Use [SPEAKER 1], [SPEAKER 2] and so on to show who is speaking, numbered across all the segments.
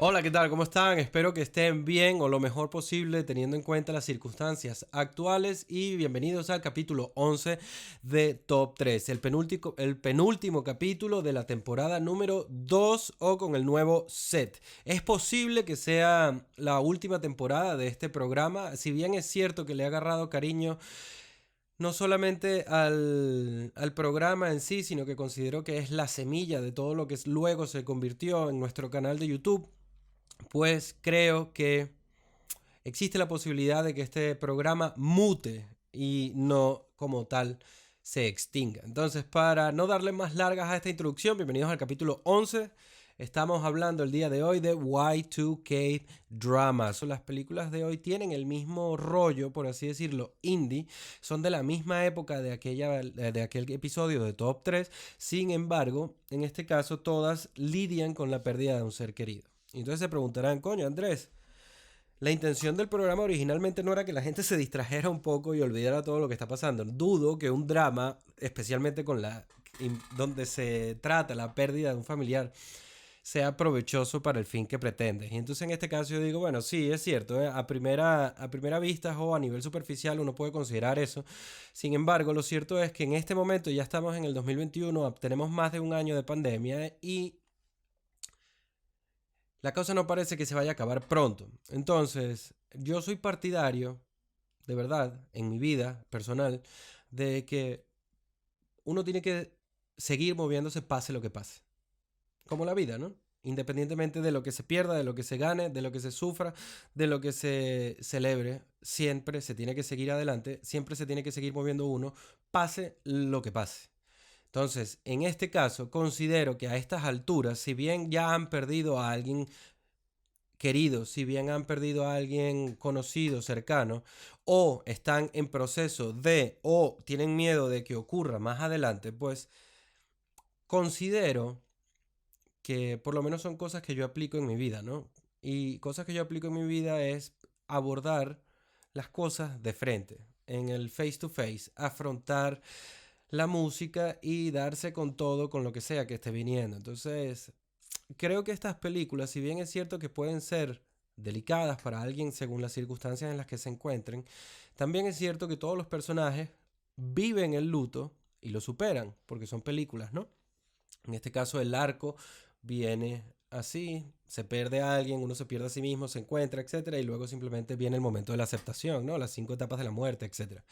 [SPEAKER 1] Hola, ¿qué tal? ¿Cómo están? Espero que estén bien o lo mejor posible teniendo en cuenta las circunstancias actuales y bienvenidos al capítulo 11 de Top 3, el penúltimo capítulo de la temporada número 2 o con el nuevo set. Es posible que sea la última temporada de este programa, si bien es cierto que le he agarrado cariño no solamente al programa en sí, sino que considero que es la semilla de todo lo que luego se convirtió en nuestro canal de YouTube. Pues creo que existe la posibilidad de que este programa mute y no como tal se extinga. Entonces, para no darle más largas a esta introducción, bienvenidos al capítulo 11. Estamos hablando el día de hoy de Y2K dramas. Las películas de hoy tienen el mismo rollo, por así decirlo, indie. Son de la misma época de aquel episodio de Top 3. Sin embargo, en este caso, todas lidian con la pérdida de un ser querido. Entonces se preguntarán, coño, Andrés, la intención del programa originalmente no era que la gente se distrajera un poco y olvidara todo lo que está pasando. Dudo que un drama, especialmente donde se trata la pérdida de un familiar, sea provechoso para el fin que pretende. Y entonces en este caso yo digo, bueno, sí, es cierto, a primera vista o a nivel superficial uno puede considerar eso. Sin embargo, lo cierto es que en este momento ya estamos en el 2021, tenemos más de un año de pandemia y la cosa no parece que se vaya a acabar pronto. Entonces, yo soy partidario, de verdad, en mi vida personal, de que uno tiene que seguir moviéndose pase lo que pase. Como la vida, ¿no? Independientemente de lo que se pierda, de lo que se gane, de lo que se sufra, de lo que se celebre, siempre se tiene que seguir adelante, siempre se tiene que seguir moviendo uno, pase lo que pase. Entonces, en este caso, considero que a estas alturas, si bien ya han perdido a alguien queridos, si bien han perdido a alguien conocido, cercano, o están en proceso de, o tienen miedo de que ocurra más adelante, pues considero que por lo menos son cosas que yo aplico en mi vida, ¿no? Y cosas que yo aplico en mi vida es abordar las cosas de frente, en el face to face, afrontar la música y darse con todo, con lo que sea que esté viniendo. Entonces, creo que estas películas, si bien es cierto que pueden ser delicadas para alguien según las circunstancias en las que se encuentren, también es cierto que todos los personajes viven el luto y lo superan, porque son películas, ¿no? En este caso el arco viene así, se pierde a alguien, uno se pierde a sí mismo, se encuentra, etcétera, y luego simplemente viene el momento de la aceptación, ¿no? Las 5 etapas de la muerte, etcétera.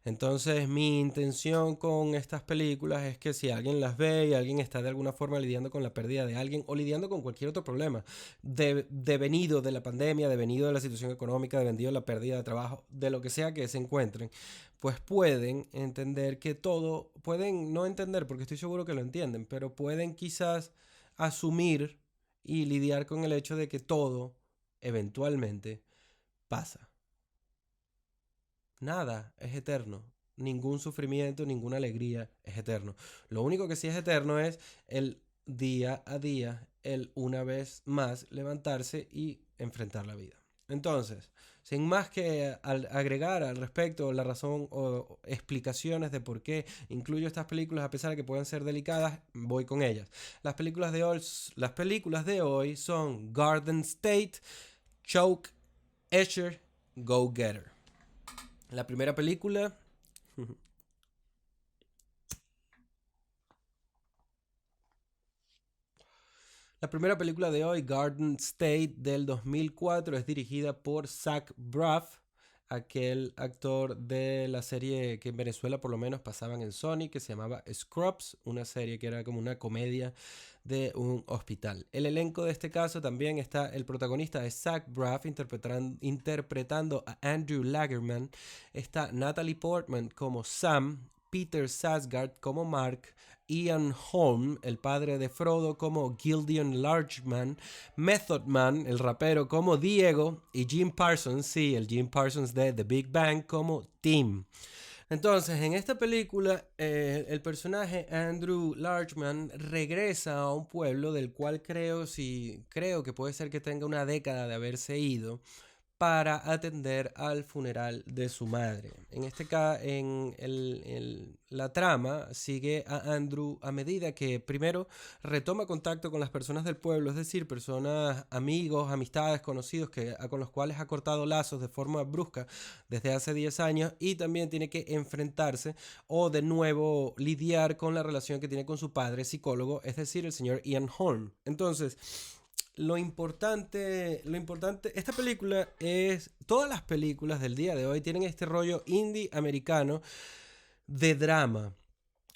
[SPEAKER 1] Entonces, mi intención con estas películas es que si alguien las ve y alguien está de alguna forma lidiando con la pérdida de alguien o lidiando con cualquier otro problema, devenido de la pandemia, devenido de la situación económica, devenido de la pérdida de trabajo, de lo que sea que se encuentren, pues pueden entender que todo, pueden no entender porque estoy seguro que lo entienden, pero pueden quizás asumir y lidiar con el hecho de que todo eventualmente pasa. Nada es eterno. Ningún sufrimiento, ninguna alegría es eterno. Lo único que sí es eterno es el día a día, el una vez más levantarse y enfrentar la vida. Entonces, sin más que agregar al respecto la razón o explicaciones de por qué incluyo estas películas, a pesar de que puedan ser delicadas, voy con ellas. Las películas de hoy son Garden State, Choke, Escher, Go Getter. La primera película. La primera película de hoy, Garden State del 2004, es dirigida por Zach Braff, aquel actor de la serie que en Venezuela por lo menos pasaban en Sony, que se llamaba Scrubs, una serie que era como una comedia de un hospital. El elenco de este caso también está, el protagonista es Zach Braff interpretando a Andrew Lagerman, está Natalie Portman como Sam, Peter Sarsgaard como Mark, Ian Holm, el padre de Frodo, como Gildian Largeman, Method Man, el rapero, como Diego, y Jim Parsons, sí, el Jim Parsons de The Big Bang, como Tim. Entonces, en esta película, el personaje Andrew Largeman regresa a un pueblo del cual creo que puede ser que tenga una década de haberse ido, para atender al funeral de su madre. En este caso, la trama sigue a Andrew a medida que primero retoma contacto con las personas del pueblo, es decir, personas, amigos, amistades, conocidos con los cuales ha cortado lazos de forma brusca desde hace 10 años, y también tiene que enfrentarse o de nuevo lidiar con la relación que tiene con su padre psicólogo, es decir, el señor Ian Holm. Entonces, esta película es, todas las películas del día de hoy tienen este rollo indie americano de drama.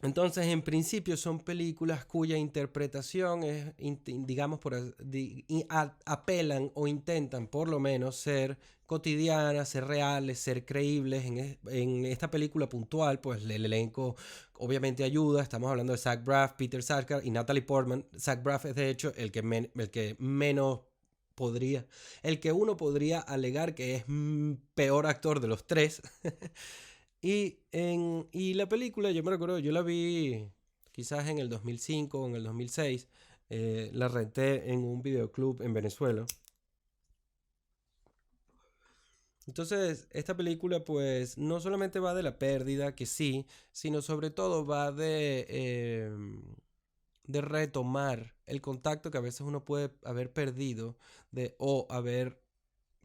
[SPEAKER 1] Entonces, en principio son películas cuya interpretación es, digamos, apelan o intentan por lo menos ser cotidianas, ser reales, ser creíbles. En esta película puntual, pues el elenco obviamente ayuda. Estamos hablando de Zach Braff, Peter Sarsgaard y Natalie Portman. Zach Braff es de hecho el que menos podría, el que uno podría alegar que es peor actor de los tres. Y la película, yo me recuerdo, yo la vi quizás en el 2005 o en el 2006. La renté en un videoclub en Venezuela. Entonces, esta película pues no solamente va de la pérdida, que sí, sino sobre todo va de retomar el contacto que a veces uno puede haber perdido o haber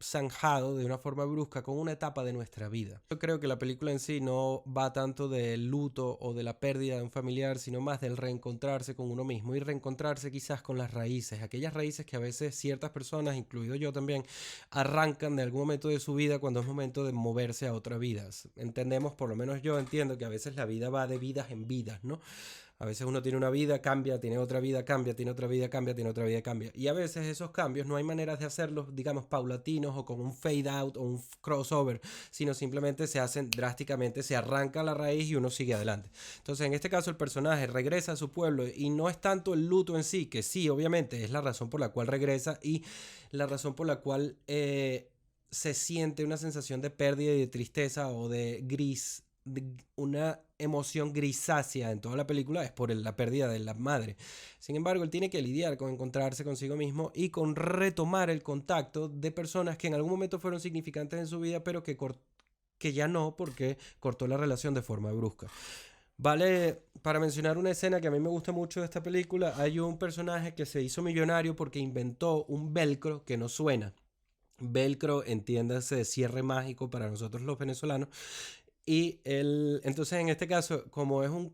[SPEAKER 1] zanjado de una forma brusca con una etapa de nuestra vida. Yo creo que la película en sí no va tanto del luto o de la pérdida de un familiar, sino más del reencontrarse con uno mismo y reencontrarse quizás con las raíces, aquellas raíces que a veces ciertas personas, incluido yo también, arrancan de algún momento de su vida cuando es momento de moverse a otra vida. Entendemos, por lo menos yo entiendo que a veces la vida va de vidas en vidas, ¿no? A veces uno tiene una vida, cambia, tiene otra vida, cambia, tiene otra vida, cambia, tiene otra vida, cambia. Y a veces esos cambios no hay maneras de hacerlos, digamos, paulatinos o con un fade out o un crossover, sino simplemente se hacen drásticamente, se arranca la raíz y uno sigue adelante. Entonces, en este caso, el personaje regresa a su pueblo y no es tanto el luto en sí, que sí, obviamente, es la razón por la cual regresa y la razón por la cual se siente una sensación de pérdida y de tristeza o de gris, una emoción grisácea en toda la película es por la pérdida de la madre. Sin embargo, él tiene que lidiar con encontrarse consigo mismo y con retomar el contacto de personas que en algún momento fueron significantes en su vida, pero que ya no, porque cortó la relación de forma brusca. Vale, para mencionar una escena que a mí me gusta mucho de esta película, hay un personaje que se hizo millonario porque inventó un velcro que no suena. Velcro, entiéndase, cierre mágico para nosotros los venezolanos. Y entonces en este caso, como es un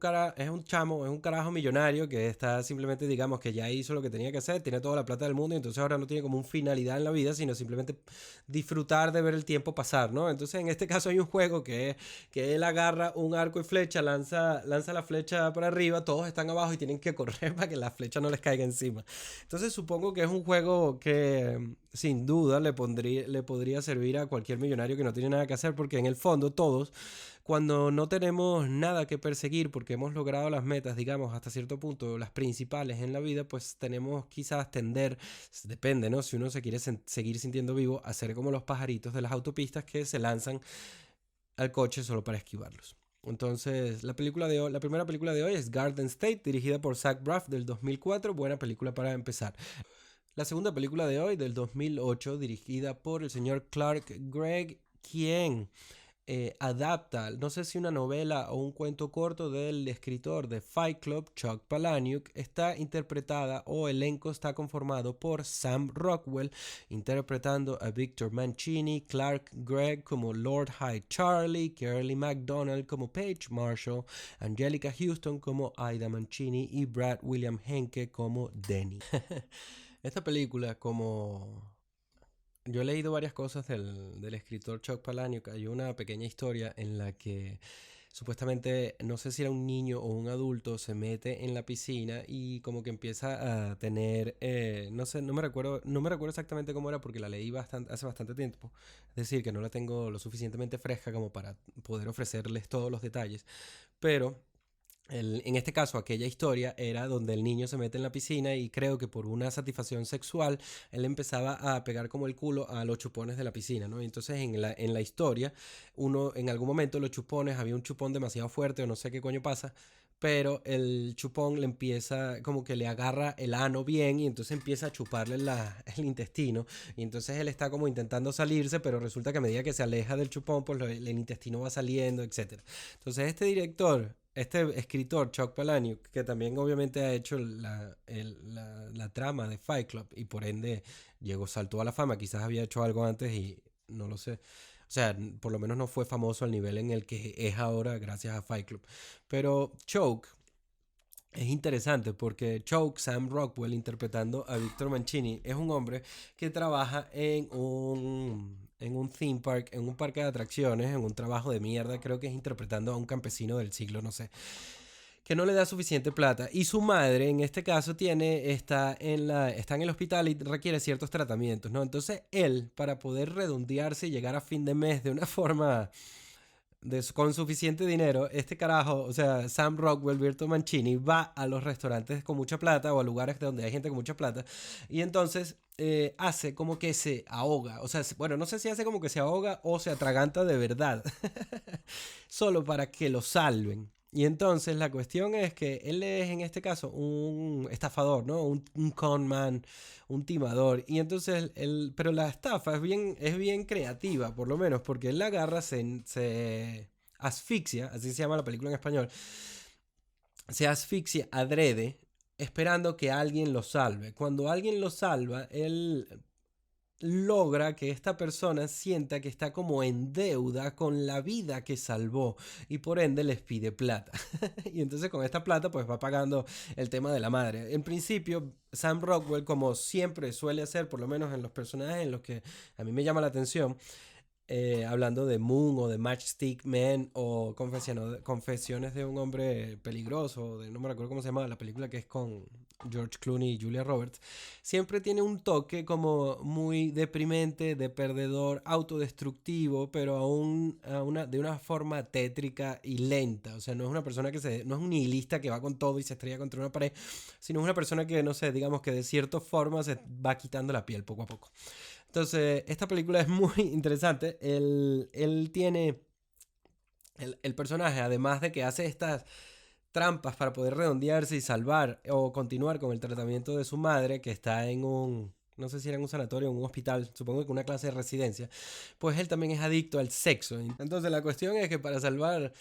[SPEAKER 1] chamo, es un carajo millonario que está simplemente, digamos, que ya hizo lo que tenía que hacer, tiene toda la plata del mundo y entonces ahora no tiene como una finalidad en la vida, sino simplemente disfrutar de ver el tiempo pasar, ¿no? Entonces en este caso hay un juego que él agarra un arco y flecha, lanza la flecha para arriba, todos están abajo y tienen que correr para que la flecha no les caiga encima. Entonces supongo que es un juego que sin duda le podría servir a cualquier millonario que no tiene nada que hacer, porque en el fondo todos, cuando no tenemos nada que perseguir porque hemos logrado las metas, digamos, hasta cierto punto, las principales en la vida, pues tenemos quizás tender, depende, ¿no? Si uno se quiere seguir sintiendo vivo, a ser como los pajaritos de las autopistas que se lanzan al coche solo para esquivarlos. Entonces, la primera película de hoy es Garden State, dirigida por Zach Braff del 2004, buena película para empezar. La segunda película de hoy, del 2008, dirigida por el señor Clark Gregg, quien adapta, no sé si una novela o un cuento corto del escritor de Fight Club, Chuck Palahniuk. Está interpretada, o elenco está conformado por Sam Rockwell, interpretando a Victor Mancini, Clark Gregg como Lord High Charlie, Curly McDonald como Paige Marshall, Angelica Houston como Ida Mancini y Brad William Henke como Denny. Esta película, como yo he leído varias cosas del escritor Chuck Palahniuk, hay una pequeña historia en la que supuestamente, no sé si era un niño o un adulto, se mete en la piscina y como que empieza a tener, no sé, no me recuerdo exactamente cómo era porque la leí hace bastante tiempo, es decir, que no la tengo lo suficientemente fresca como para poder ofrecerles todos los detalles, pero en este caso, aquella historia era donde el niño se mete en la piscina y creo que por una satisfacción sexual, él empezaba a pegar como el culo a los chupones de la piscina, ¿no? Y entonces en la historia, en algún momento los chupones, había un chupón demasiado fuerte o no sé qué coño pasa, pero el chupón le empieza, como que le agarra el ano bien y entonces empieza a chuparle el intestino y entonces él está como intentando salirse, pero resulta que a medida que se aleja del chupón, pues el intestino va saliendo, etcétera. Entonces este escritor, Chuck Palahniuk, que también obviamente ha hecho la trama de Fight Club y por ende saltó a la fama, quizás había hecho algo antes y no lo sé. O sea, por lo menos no fue famoso al nivel en el que es ahora gracias a Fight Club. Pero Choke es interesante porque Choke, Sam Rockwell, interpretando a Victor Mancini, es un hombre que trabaja en un theme park, en un parque de atracciones, en un trabajo de mierda. Creo que es interpretando a un campesino del siglo, no sé, que no le da suficiente plata. Y su madre, en este caso, está en el hospital y requiere ciertos tratamientos, ¿no? Entonces él, para poder redondearse y llegar a fin de mes de una forma con suficiente dinero, este carajo, o sea, Sam Rockwell, Virto Mancini, va a los restaurantes con mucha plata o a lugares donde hay gente con mucha plata y entonces hace como que se ahoga, o sea, bueno, no sé si hace como que se ahoga o se atraganta de verdad, solo para que lo salven. Y entonces la cuestión es que él es en este caso un estafador, ¿no? Un con man, un timador. Y entonces pero la estafa es bien creativa, por lo menos, porque él la agarra, se asfixia, así se llama la película en español, se asfixia adrede esperando que alguien lo salve. Cuando alguien lo salva, él logra que esta persona sienta que está como en deuda con la vida que salvó y por ende les pide plata. Y entonces con esta plata pues va pagando el tema de la madre. En principio Sam Rockwell, como siempre suele hacer, por lo menos en los personajes en los que a mí me llama la atención, hablando de Moon o de Matchstick Man o Confesiones de un hombre peligroso, no me recuerdo cómo se llama la película, que es con George Clooney y Julia Roberts, siempre tiene un toque como muy deprimente, de perdedor, autodestructivo, pero de una forma tétrica y lenta. O sea, no es una persona no es un nihilista que va con todo y se estrella contra una pared, sino es una persona que, no sé, digamos que de cierta forma se va quitando la piel poco a poco. Entonces, esta película es muy interesante. Él tiene. El personaje, además de que hace estas trampas para poder redondearse y salvar o continuar con el tratamiento de su madre, que está en un. No sé si era en un sanatorio o en un hospital, supongo que una clase de residencia. Pues él también es adicto al sexo. Entonces, la cuestión es que para salvar.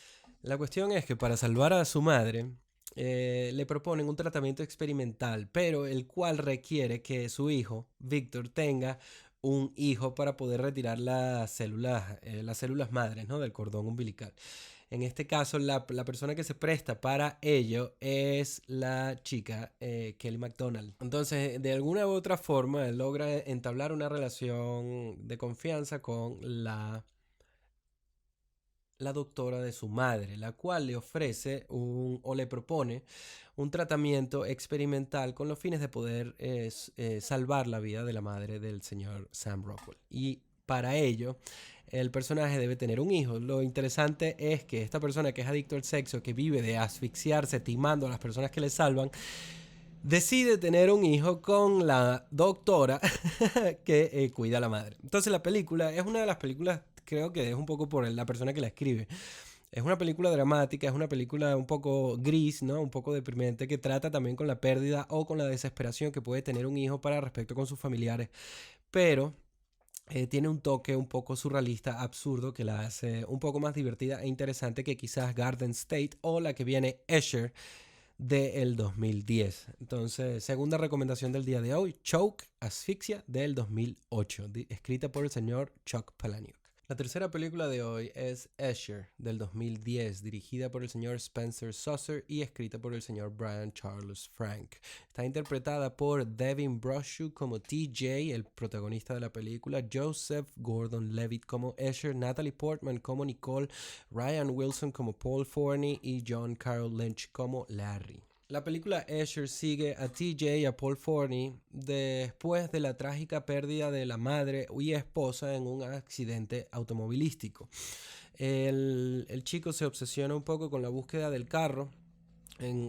[SPEAKER 1] La cuestión es que para salvar a su madre. Le proponen un tratamiento experimental, pero el cual requiere que su hijo, Víctor, tenga un hijo para poder retirar las células madres, ¿no? Del cordón umbilical. En este caso, la persona que se presta para ello es la chica Kelly MacDonald. Entonces, de alguna u otra forma, él logra entablar una relación de confianza con la doctora de su madre, la cual le ofrece o le propone un tratamiento experimental con los fines de poder salvar la vida de la madre del señor Sam Rockwell. Y para ello, el personaje debe tener un hijo. Lo interesante es que esta persona que es adicto al sexo, que vive de asfixiarse, timando a las personas que le salvan, decide tener un hijo con la doctora que cuida a la madre. Entonces la película es una de las películas, creo que es un poco por la persona que la escribe. Es una película dramática, es una película un poco gris, ¿no? Un poco deprimente, que trata también con la pérdida o con la desesperación que puede tener un hijo para respecto con sus familiares. Pero tiene un toque un poco surrealista, absurdo, que la hace un poco más divertida e interesante que quizás Garden State o la que viene Escher del 2010. Entonces, segunda recomendación del día de hoy, Choke, Asfixia del 2008, escrita por el señor Chuck Palahniuk. La tercera película de hoy es Escher del 2010, dirigida por el señor Spencer Susser y escrita por el señor Brian Charles Frank. Está interpretada por Devin Broshu como TJ, el protagonista de la película, Joseph Gordon-Levitt como Escher, Natalie Portman como Nicole, Ryan Wilson como Paul Forney y John Carroll Lynch como Larry. La película Escher sigue a TJ y a Paul Forney después de la trágica pérdida de la madre y esposa en un accidente automovilístico. El chico se obsesiona un poco con la búsqueda del carro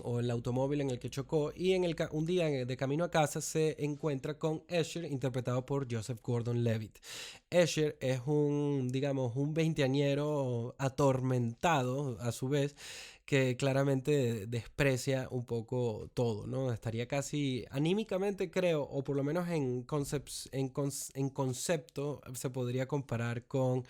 [SPEAKER 1] o el automóvil en el que chocó, y un día de camino a casa se encuentra con Escher, interpretado por Joseph Gordon-Levitt. Escher es digamos, un veinteañero atormentado a su vez, que claramente desprecia un poco todo, ¿no? Estaría casi anímicamente, creo, o por lo menos en concepto, se podría comparar con,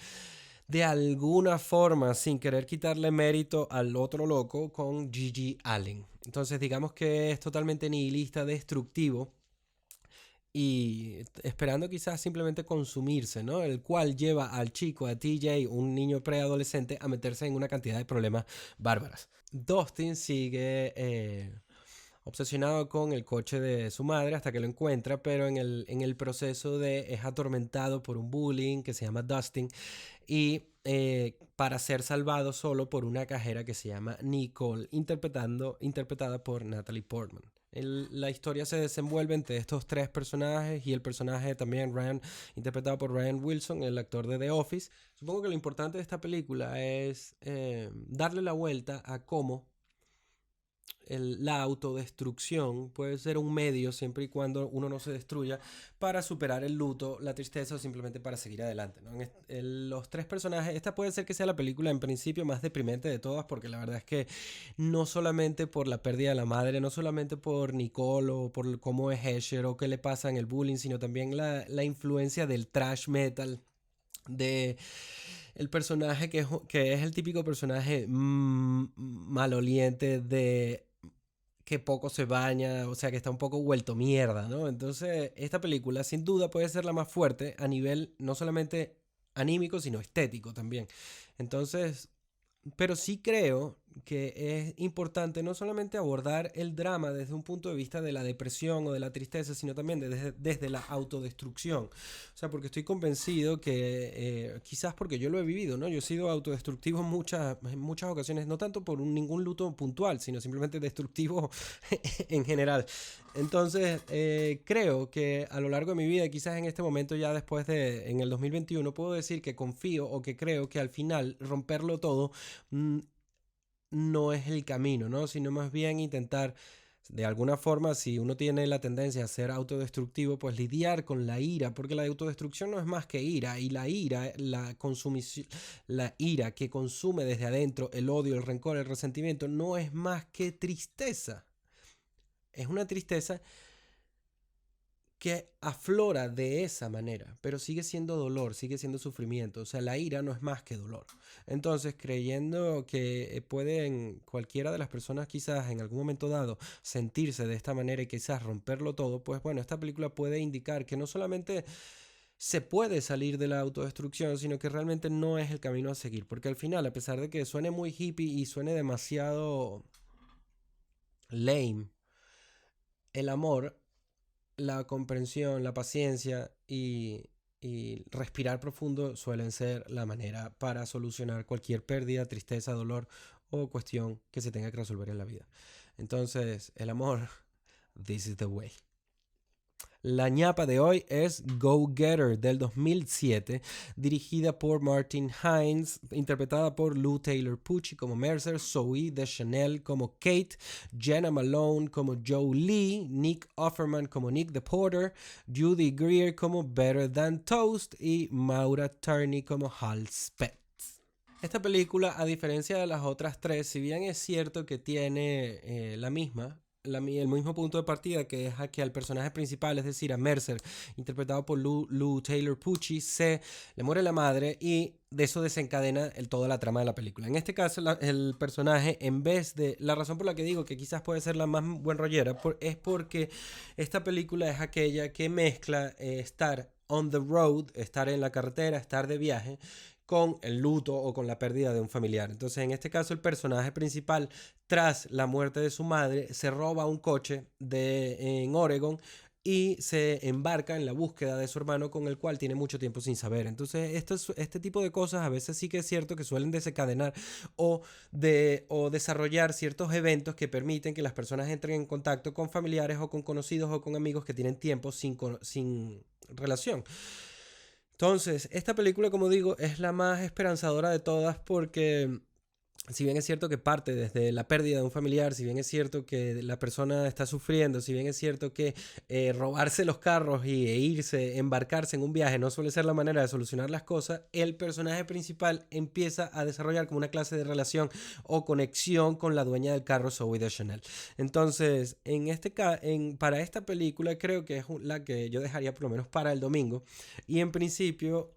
[SPEAKER 1] de alguna forma, sin querer quitarle mérito al otro loco, con Gigi Allen. Entonces, digamos que es totalmente nihilista, destructivo y esperando quizás simplemente consumirse, ¿no? El cual lleva al chico, a TJ, un niño preadolescente, a meterse en una cantidad de problemas bárbaras. Dustin sigue obsesionado con el coche de su madre hasta que lo encuentra, pero en el proceso es atormentado por un bullying que se llama Dustin, y para ser salvado solo por una cajera que se llama Nicole, interpretada por Natalie Portman. La historia se desenvuelve entre estos tres personajes y el personaje también interpretado por Ryan Wilson, el actor de The Office. Supongo que lo importante de esta película es darle la vuelta a cómo la autodestrucción puede ser un medio, siempre y cuando uno no se destruya, para superar el luto, la tristeza, o simplemente para seguir adelante, ¿no? Los tres personajes, esta puede ser que sea la película en principio más deprimente de todas, porque la verdad es que no solamente por la pérdida de la madre, no solamente por Nicole o por cómo es Escher o qué le pasa en el bullying, sino también la influencia del thrash metal, de el personaje que es el típico personaje maloliente, de que poco se baña, o sea, que está un poco vuelto mierda, ¿no? Entonces, esta película sin duda puede ser la más fuerte a nivel no solamente anímico, sino estético también. Entonces, pero sí creo que es importante no solamente abordar el drama desde un punto de vista de la depresión o de la tristeza, sino también desde la autodestrucción. O sea, porque estoy convencido que quizás porque yo lo he vivido, ¿no? Yo he sido autodestructivo en muchas ocasiones, no tanto por ningún luto puntual, sino simplemente destructivo en general. Entonces, creo que a lo largo de mi vida, quizás en este momento, ya en el 2021, puedo decir que confío o que creo que al final romperlo todo mm, no es el camino, ¿no? Sino más bien intentar, de alguna forma, si uno tiene la tendencia a ser autodestructivo, pues lidiar con la ira, porque la autodestrucción no es más que ira, y la ira, la ira que consume desde adentro el odio, el rencor, el resentimiento, no es más que tristeza. Es una tristeza que aflora de esa manera, pero sigue siendo dolor, sigue siendo sufrimiento. O sea, la ira no es más que dolor. Entonces, creyendo que pueden cualquiera de las personas quizás en algún momento dado sentirse de esta manera y quizás romperlo todo, pues bueno, esta película puede indicar que no solamente se puede salir de la autodestrucción, sino que realmente no es el camino a seguir. Porque al final, a pesar de que suene muy hippie y suene demasiado lame, el amor, la comprensión, la paciencia y respirar profundo suelen ser la manera para solucionar cualquier pérdida, tristeza, dolor o cuestión que se tenga que resolver en la vida. Entonces, el amor, this is the way. La ñapa de hoy es Go Getter del 2007, dirigida por Martin Hines, interpretada por Lou Taylor Pucci como Mercer, Zoe Deschanel como Kate, Jenna Malone como Joe Lee, Nick Offerman como Nick the Porter, Judy Greer como Better Than Toast y Maura Turney como Hal Spence. Esta película, a diferencia de las otras tres, si bien es cierto que tiene el mismo punto de partida, que es a que al personaje principal, es decir, a Mercer, interpretado por Lou Taylor Pucci, se le muere la madre, y de eso desencadena toda la trama de la película. En este caso, el personaje, en vez de... La razón por la que digo que quizás puede ser la más buen rollera es porque esta película es aquella que mezcla estar on the road, estar en la carretera, estar de viaje, con el luto o con la pérdida de un familiar. Entonces, en este caso, el personaje principal, tras la muerte de su madre, se roba un coche en Oregon y se embarca en la búsqueda de su hermano, con el cual tiene mucho tiempo sin saber. Entonces, este tipo de cosas a veces sí que es cierto que suelen desencadenar o desarrollar ciertos eventos que permiten que las personas entren en contacto con familiares o con conocidos o con amigos que tienen tiempo sin relación. Entonces, esta película, como digo, es la más esperanzadora de todas, porque si bien es cierto que parte desde la pérdida de un familiar, si bien es cierto que la persona está sufriendo, si bien es cierto que robarse los carros e irse, embarcarse en un viaje no suele ser la manera de solucionar las cosas, el personaje principal empieza a desarrollar como una clase de relación o conexión con la dueña del carro, Zooey Deschanel. Entonces, para esta película creo que es la que yo dejaría por lo menos para el domingo. Y en principio...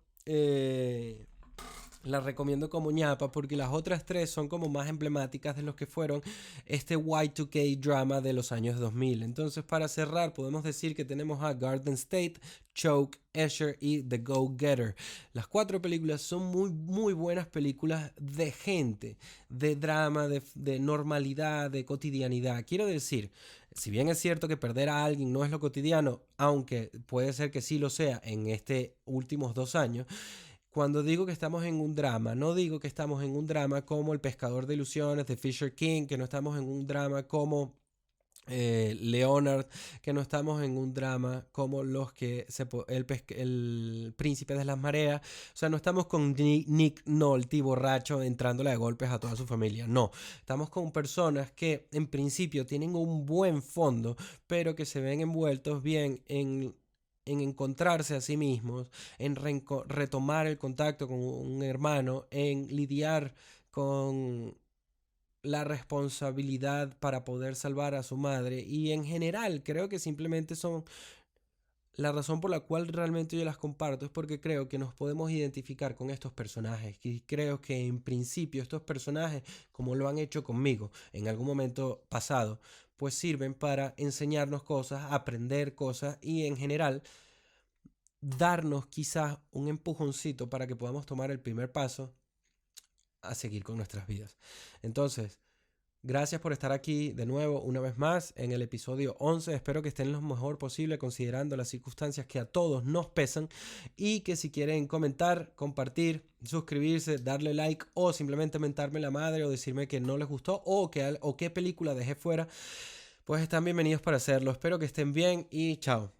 [SPEAKER 1] la recomiendo como ñapa porque las otras tres son como más emblemáticas de los que fueron este Y2K drama de los años 2000. Entonces, para cerrar, podemos decir que tenemos a Garden State, Choke, Escher y The Go-Getter. Las cuatro películas son muy, muy buenas películas de gente, de drama, de normalidad, de cotidianidad. Quiero decir, si bien es cierto que perder a alguien no es lo cotidiano, aunque puede ser que sí lo sea en estos últimos 2 años, cuando digo que estamos en un drama, no digo que estamos en un drama como El Pescador de Ilusiones de Fisher King, que no estamos en un drama como Leonard, que no estamos en un drama como el Príncipe de las Mareas. O sea, no estamos con Nick Nolte borracho entrándole a golpes a toda su familia. No, estamos con personas que en principio tienen un buen fondo, pero que se ven envueltos bien en encontrarse a sí mismos, en retomar el contacto con un hermano, en lidiar con la responsabilidad para poder salvar a su madre, y en general creo que simplemente son la razón por la cual realmente yo las comparto es porque creo que nos podemos identificar con estos personajes y creo que en principio estos personajes, como lo han hecho conmigo en algún momento pasado, pues sirven para enseñarnos cosas, aprender cosas y en general darnos quizás un empujoncito para que podamos tomar el primer paso a seguir con nuestras vidas. Entonces, gracias por estar aquí de nuevo, una vez más, en el episodio 11. Espero que estén lo mejor posible considerando las circunstancias que a todos nos pesan y que si quieren comentar, compartir, suscribirse, darle like o simplemente mentarme la madre o decirme que no les gustó o qué película dejé fuera, pues están bienvenidos para hacerlo. Espero que estén bien y chao.